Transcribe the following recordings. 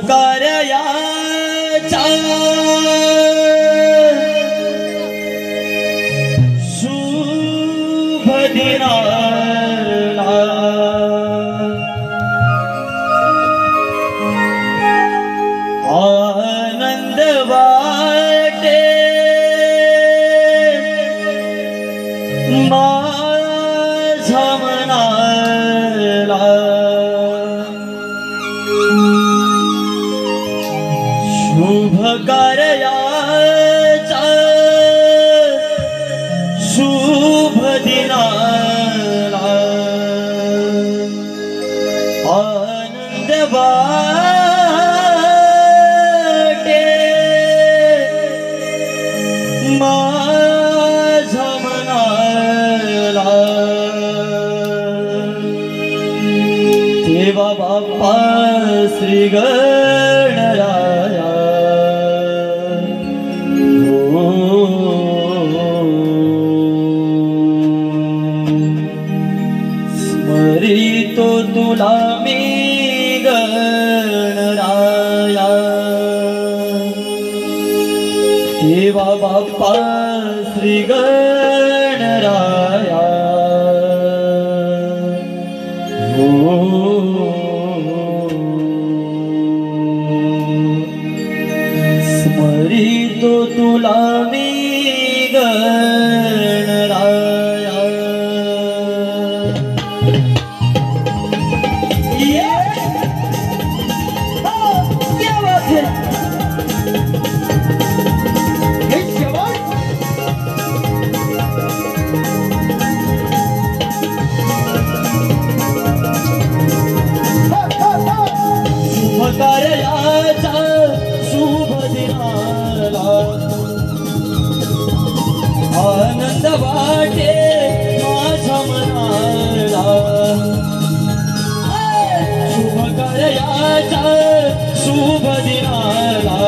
कार्याचा शुभ दिनाला आनंद वाटे माझ्या मनाला शुभ कार्याचा शुभ दिनाला आनंद वाटे माझ्या मनाला देवा बाप्पा श्री गणराया स्मरितो तुला मी गणराया देवा बाप्पा श्री गणराया स्मरितो तुला मी गणराया क्या बात है कार्याचा शुभ दिनाला आनंद वाटे माझ्या मनाला शुभ कार्याचा शुभ दिनाला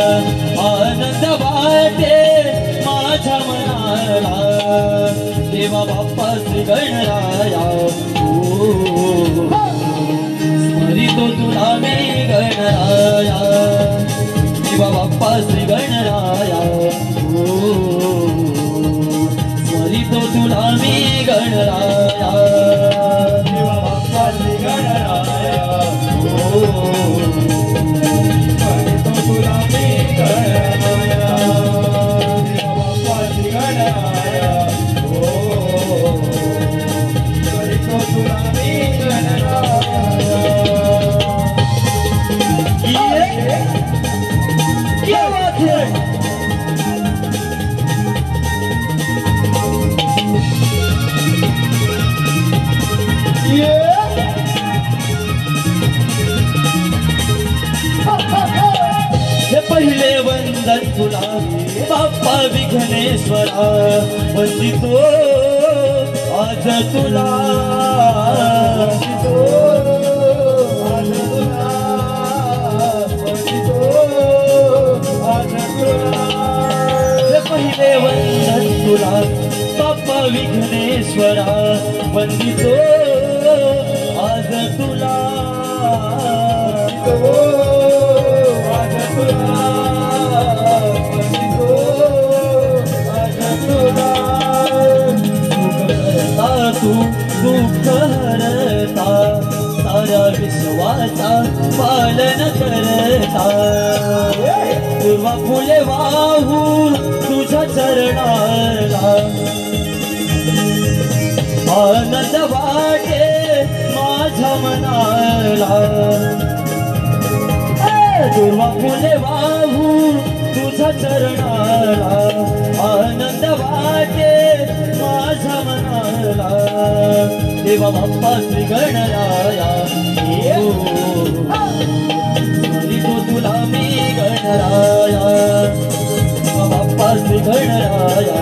आनंद वाटे माझ्या मनाला देवा बाप्पा श्री गणराया स्मरितो तुला मी गणराया देवा बाप्पा श्री गणराया स्मरितो तुला मी गणराया देवा बाप्पा श्री गणराया स्मरितो तुला मी गणराया देवा बाप्पा श्री गणराया स्मरितो तुला मी गणराया क्या बात है हे पहिले वंदन तुला बाप्पा विघ्नेश्वरा वंदितो आज तुला पहिले वंदन तुला बाप्पा विघ्नेश्वरा वंदितो आज तुला आज तुला वंदितो आज तुला तू दुःख हरता सारा विश्वाचा पालन करता पूर्वा फुले वाहू तुझ्या चरणाला आनंद वाटे माझ्या मनाला पूर्वा फुले वाहू तुझ्या चरणाला आनंद वाटे माझ्या मनाला देवा बाप्पा श्री गणराया स्मरितो तुला मी गणराया बाप्पा श्री गणराया